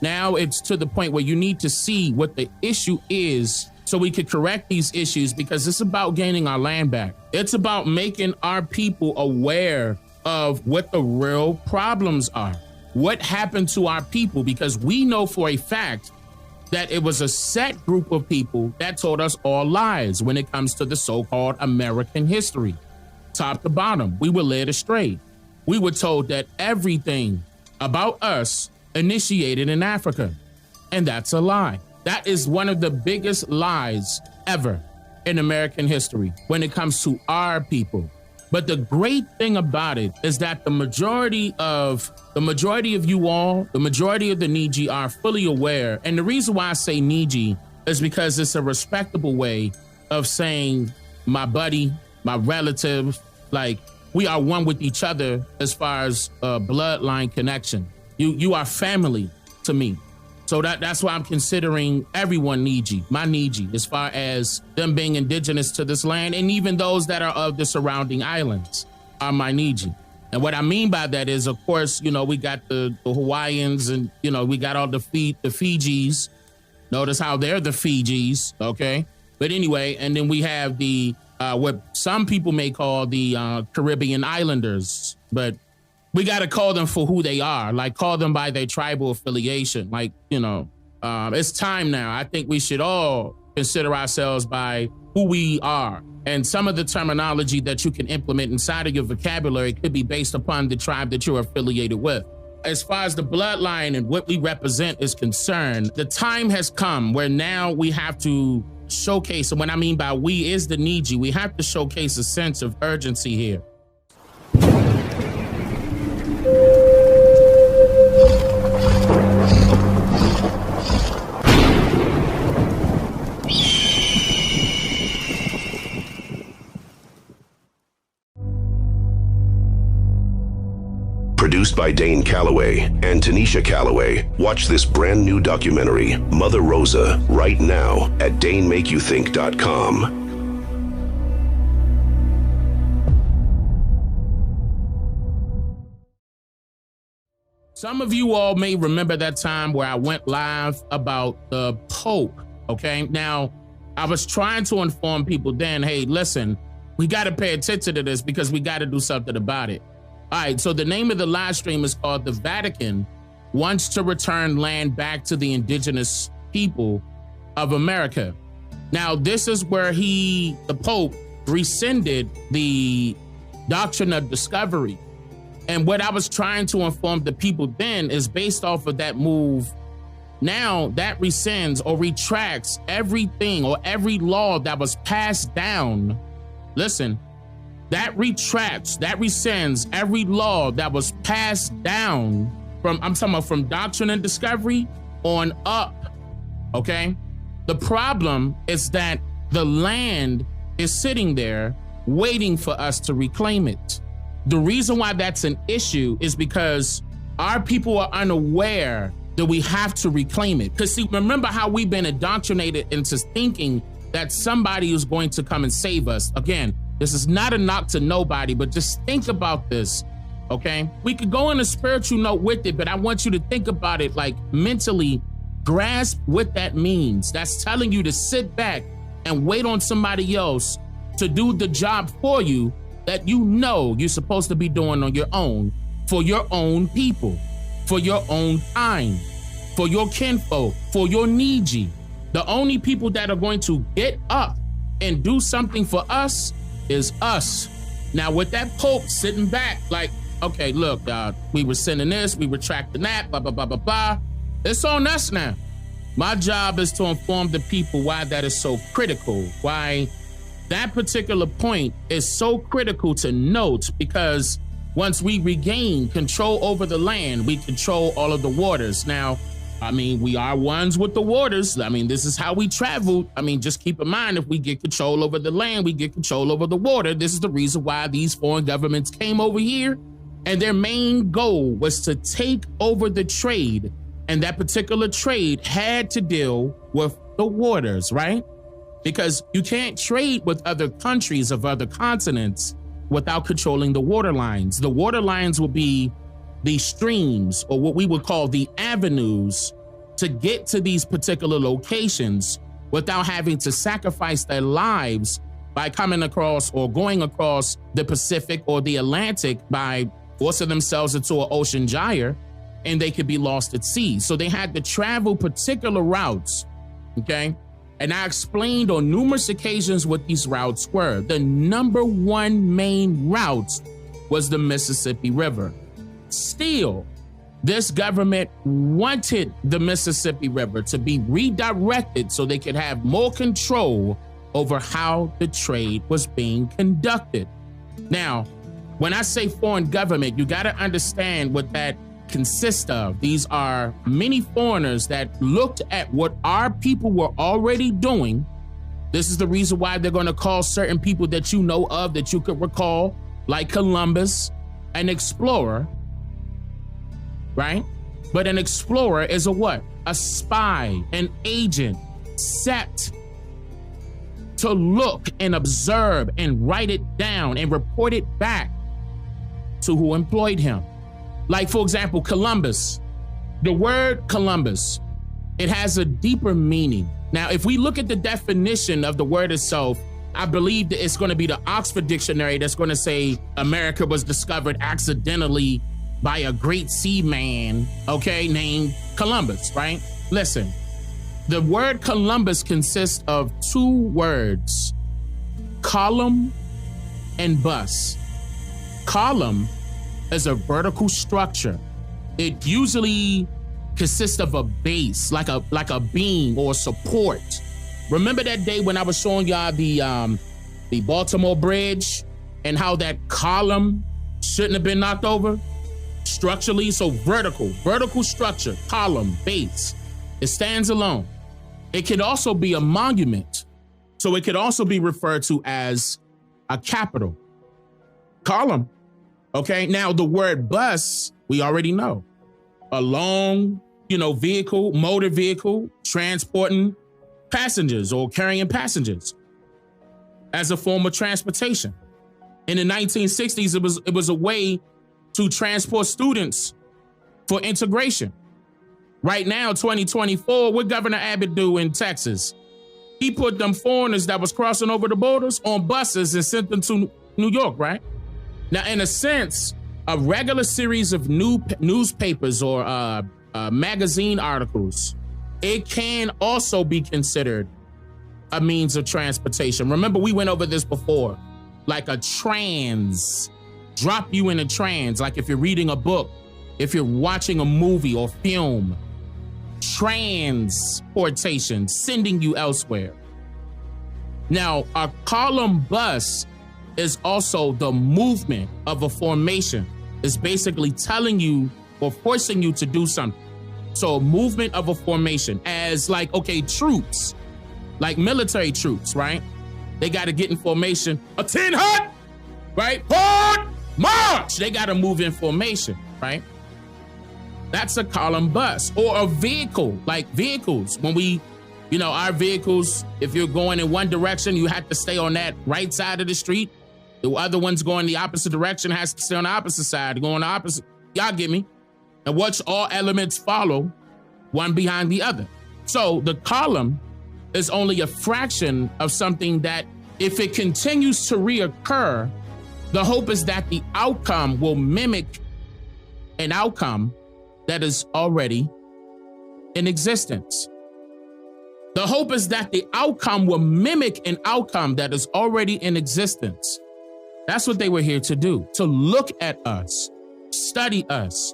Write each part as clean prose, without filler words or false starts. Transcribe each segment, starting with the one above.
Now it's to the point where you need to see what the issue is so we could correct these issues, because it's about gaining our land back. It's about making our people aware of what the real problems are. What happened to our people? Because we know for a fact that it was a set group of people that told us all lies when it comes to the so-called American history. Top to bottom, we were led astray. We were told that everything about us initiated in Africa, and that's a lie. That is one of the biggest lies ever in American history when it comes to our people. But the great thing about it is that the majority of you all, the majority of the Niji are fully aware. And the reason why I say Niji is because it's a respectable way of saying my buddy, my relative, like we are one with each other as far as bloodline connection. You are family to me. So that's why I'm considering everyone Niji, my Niji, as far as them being indigenous to this land, and even those that are of the surrounding islands are my Niji. And what I mean by that is, of course, you know, we got the Hawaiians, and, you know, we got all the Fijis. Notice how they're the Fijis, okay? But anyway, and then we have the, what some people may call the Caribbean Islanders, but we got to call them for who they are, like call them by their tribal affiliation. Like, you know, it's time now. I think we should all consider ourselves by who we are. And some of the terminology that you can implement inside of your vocabulary could be based upon the tribe that you're affiliated with. As far as the bloodline and what we represent is concerned, the time has come where now we have to showcase, and what I mean by we is the Niji, we have to showcase a sense of urgency here. Produced by Dane Calloway and Tanisha Calloway. Watch this brand new documentary, Mother Rosa, right now at DaneMakeYouThink.com. Some of you all may remember that time where I went live about the Pope, okay? Now, I was trying to inform people then, hey, listen, we got to pay attention to this because we got to do something about it. All right, so the name of the live stream is called The Vatican Wants to Return Land Back to the Indigenous People of America. Now, this is where the Pope, rescinded the doctrine of discovery. And what I was trying to inform the people then is based off of that move. Now that rescinds or retracts everything or every law that was passed down. Listen, that rescinds every law that was passed down from, I'm talking about from doctrine and discovery on up, okay? The problem is that the land is sitting there waiting for us to reclaim it. The reason why that's an issue is because our people are unaware that we have to reclaim it. Because see, remember how we've been indoctrinated into thinking that somebody is going to come and save us. Again, this is not a knock to nobody, but just think about this, okay? We could go on a spiritual note with it, but I want you to think about it, like mentally grasp what that means. That's telling you to sit back and wait on somebody else to do the job for you that you know you're supposed to be doing on your own, for your own people, for your own time, for your kinfolk, for your Niji. The only people that are going to get up and do something for us is us. Now with that Pope sitting back like, okay, look, we were sending this, we retracting that, blah, blah, blah, blah, blah. It's on us now. My job is to inform the people why that is so critical, why that particular point is so critical to note, because once we regain control over the land, we control all of the waters. Now, I mean, we are ones with the waters. I mean, this is how we traveled. I mean, just keep in mind, if we get control over the land, we get control over the water. This is the reason why these foreign governments came over here. And their main goal was to take over the trade. And that particular trade had to deal with the waters, right? Because you can't trade with other countries of other continents without controlling the water lines. The water lines will be the streams, or what we would cll the avenues to get to these particular locations without having to sacrifice their lives by coming across or going across the Pacific or the Atlantic by forcing themselves into an ocean gyre, and they could be lost at sea. So they had to travel particular routes, okay? And I explained on numerous occasions what these routes were. The number one main route was the Mississippi River. Still, this government wanted the Mississippi River to be redirected so they could have more control over how the trade was being conducted. Now, when I say foreign government, you got to understand what that consists of. These are many foreigners that looked at what our people were already doing. This is the reason why they're going to call certain people that you know of, that you could recall, like Columbus, an explorer, right? But an explorer is a what? A spy, an agent, set to look and observe and write it down and report it back to who employed him. Like, for example, Columbus. The word Columbus, it has a deeper meaning. Now, if we look at the definition of the word itself, I believe that it's going to be the Oxford Dictionary that's going to say America was discovered accidentally by a great seaman, okay, named Columbus, right? Listen, the word Columbus consists of two words, column and bus. Column is a vertical structure. It usually consists of a base, like a beam or support. Remember that day when I was showing y'all the Baltimore Bridge and how that column shouldn't have been knocked over? Structurally, so vertical structure, column, base. It stands alone. It could also be a monument. So it could also be referred to as a capital. Column. Okay, now the word bus, we already know. A long, vehicle, motor vehicle, transporting passengers or carrying passengers as a form of transportation. In the 1960s, it was a way to transport students for integration. Right now, 2024, what Governor Abbott do in Texas? He put them foreigners that was crossing over the borders on buses and sent them to New York, right? Now, in a sense, a regular series of newspapers or magazine articles, it can also be considered a means of transportation. Remember, we went over this before, like a trans, drop you in a trance, like if you're reading a book, if you're watching a movie or film, transportation, sending you elsewhere. Now, a column bus is also the movement of a formation. It's basically telling you or forcing you to do something. So a movement of a formation as like, okay, troops, like military troops, right? They got to get in formation, a 10 hut, right? Forward, march. They got to move in formation, right? That's a column bus. Or a vehicle, like vehicles. When we, our vehicles, if you're going in one direction, you have to stay on that right side of the street. The other one's going the opposite direction, has to stay on the opposite side, going the opposite. Y'all get me? And watch all elements follow, one behind the other. So the column is only a fraction of something that, if it continues to reoccur, the hope is that the outcome will mimic an outcome that is already in existence. The hope is that the outcome will mimic an outcome that is already in existence. That's what they were here to do, to look at us, study us.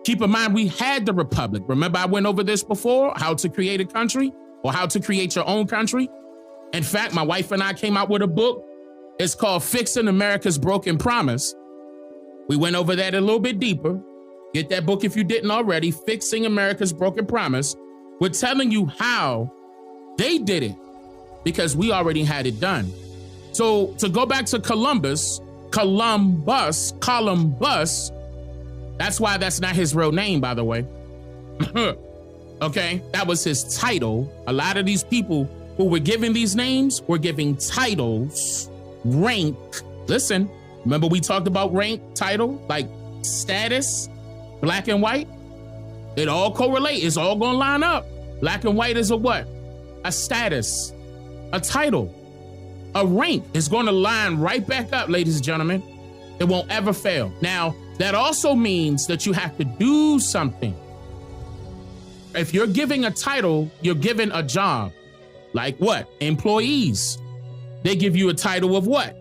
Keep in mind, we had the Republic. Remember, I went over this before, how to create a country or how to create your own country. In fact, my wife and I came out with a book. It's called Fixing America's Broken Promise. We went over that a little bit deeper. Get that book if you didn't already, Fixing America's Broken Promise. We're telling you how they did it because we already had it done. So to go back to Columbus, that's why that's not his real name, by the way. Okay, that was his title. A lot of these people who were given these names were giving titles, rank. Listen, remember we talked about rank, title, like status, black and white? It all correlates. It's all going to line up. Black and white is a what? A status, a title, a rank. It's going to line right back up, ladies and gentlemen. It won't ever fail. Now, that also means that you have to do something. If you're giving a title, you're given a job. Like what? Employees. They give you a title of what?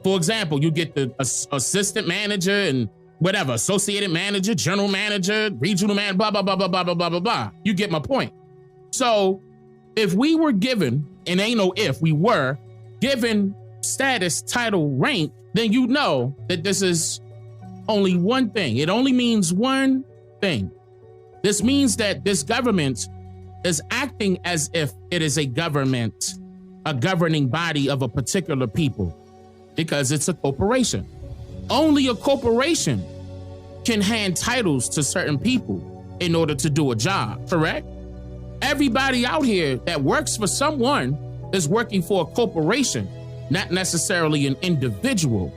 For example, you get the assistant manager and whatever, associated manager, general manager, regional manager, blah, blah, blah, blah, blah, blah, blah, blah, blah. You get my point. So if we were given, and ain't no if, we were given status, title, rank, then you know that this is only one thing. It only means one thing. This means that this government is acting as if it is a government, a governing body of a particular people, because it's a corporation. Only a corporation can hand titles to certain people in order to do a job, correct? Everybody out here that works for someone is working for a corporation, not necessarily an individual.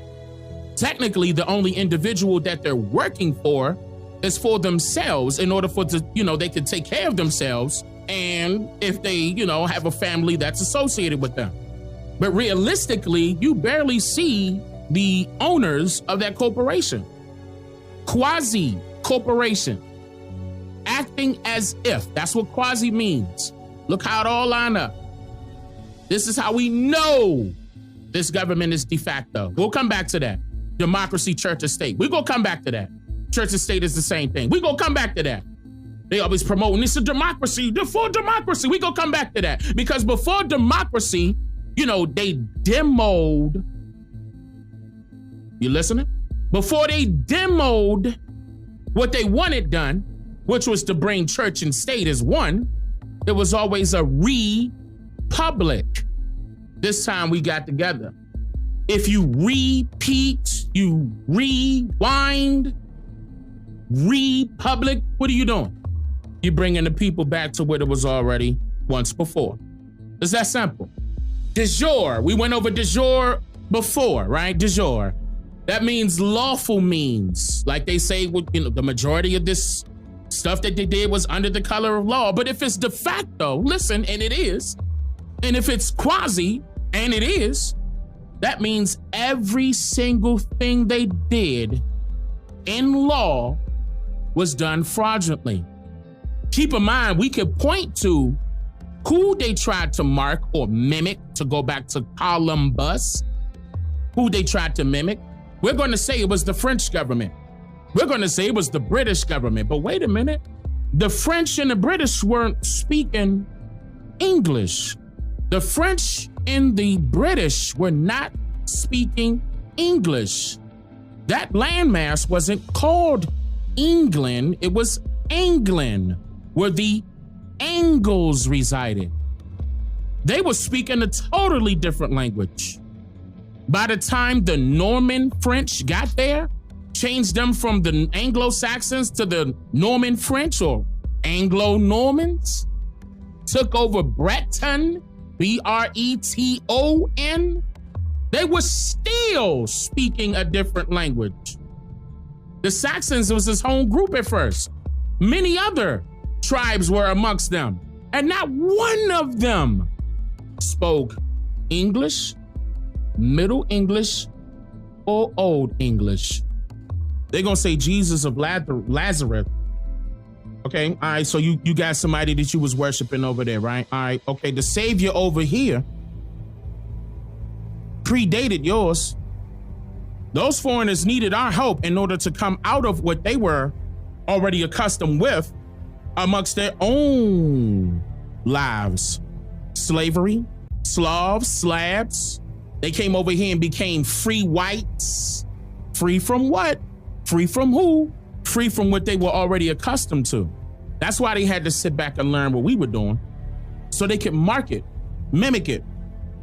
Technically, the only individual that they're working for is for themselves in order for they can take care of themselves. And if they, have a family that's associated with them. But realistically, you barely see the owners of that corporation. Quasi corporation, acting as if. That's what quasi means. Look how it all line up. This is how we know this government is de facto. We'll come back to that. Democracy, church, or state. We're going to come back to that. Church and state is the same thing. We're going to come back to that. They always promoting this is democracy, before democracy. We're going to come back to that. Because before democracy, they demoed. You listening? Before they demoed what they wanted done, which was to bring church and state as one, it was always a republic. This time we got together. If you repeat, you rewind, republic, what are you doing? You're bringing the people back to what it was already once before. It's that simple. De jure, we went over de jure before, right? De jure. That means lawful means. Like they say, the majority of this stuff that they did was under the color of law. But if it's de facto, listen, and it is, and if it's quasi, and it is, that means every single thing they did in law was done fraudulently. Keep in mind, we could point to who they tried to mark or mimic, to go back to Columbus, who they tried to mimic. We're going to say it was the French government. We're going to say it was the British government. But wait a minute. The French and the British weren't speaking English. The French and the British were not speaking English. That landmass wasn't called England. It was England, where the Angles resided. They were speaking a totally different language. By the time the Norman French got there, changed them from the Anglo-Saxons to the Norman French or Anglo-Normans, took over Breton, Breton, they were still speaking a different language. The Saxons was his home group at first. Many other tribes were amongst them, and not one of them spoke English, Middle English, or Old English. They're gonna say Jesus of Lazarus. Okay, all right, so you got somebody that you was worshiping over there, right? All right, okay, the Savior over here predated yours. Those foreigners needed our help in order to come out of what they were already accustomed with amongst their own lives. Slavery, Slavs, Slavs. They came over here and became free whites. Free from what? Free from who? Free from what they were already accustomed to. That's why they had to sit back and learn what we were doing so they could mark it, mimic it.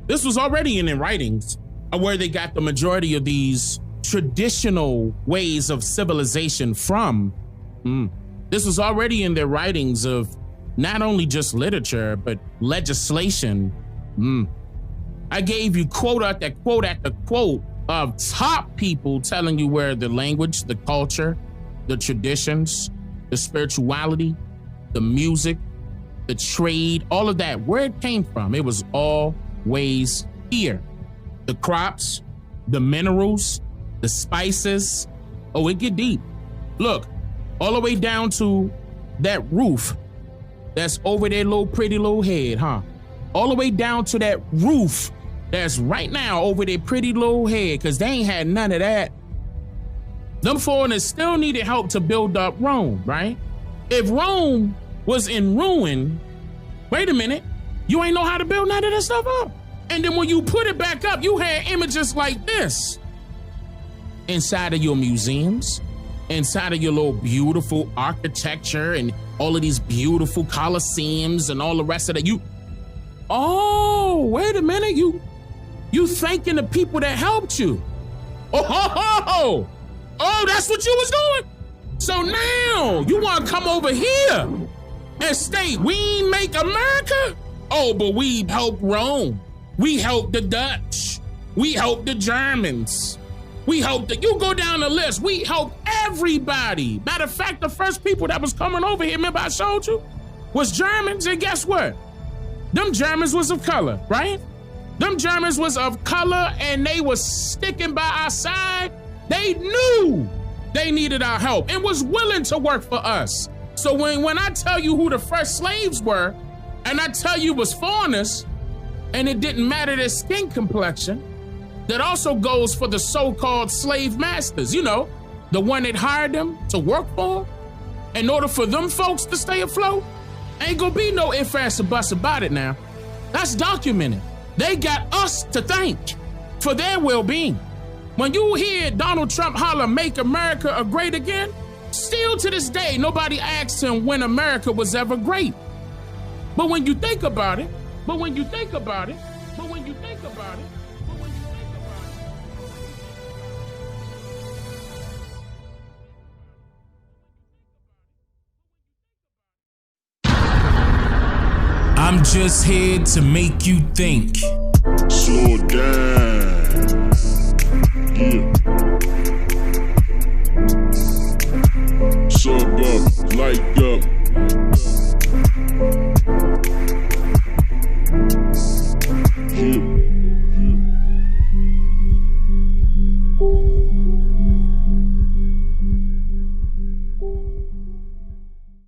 This was already in their writings of where they got the majority of these traditional ways of civilization from. This was already in their writings of not only just literature, but legislation. I gave you quote after quote after quote of top people telling you where the language, the culture, the traditions, the spirituality, the music, the trade, all of that, where it came from, it was always here. The crops, the minerals, the spices. Oh, it get deep. Look, all the way down to that roof that's over their little pretty little head, huh? All the way down to that roof that's right now over their pretty little head, because they ain't had none of that. Them foreigners still needed help to build up Rome, right? If Rome was in ruin, wait a minute, you ain't know how to build none of this stuff up. And then when you put it back up, you had images like this inside of your museums, inside of your little beautiful architecture and all of these beautiful coliseums and all the rest of that. Oh, wait a minute, you thanking the people that helped you. Oh, that's what you was doing? So now you want to come over here and state we ain't make America? Oh, but we helped Rome. We helped the Dutch. We helped the Germans. We helped you go down the list. We helped everybody. Matter of fact, the first people that was coming over here, remember I showed you, was Germans. And guess what? Them Germans was of color, right? Them Germans was of color and they was sticking by our side. They knew they needed our help and was willing to work for us. So when I tell you who the first slaves were, and I tell you was foreigners, and it didn't matter their skin complexion, that also goes for the so-called slave masters, you know, the one that hired them to work for them. In order for them folks to stay afloat, ain't gonna be no ifs, ands, or buts about it now. That's documented. They got us to thank for their well-being. When you hear Donald Trump holler, make America great again, still to this day, nobody asked him when America was ever great. But when you think about it, I'm just here to make you think. Slow down. Yeah. Sub up like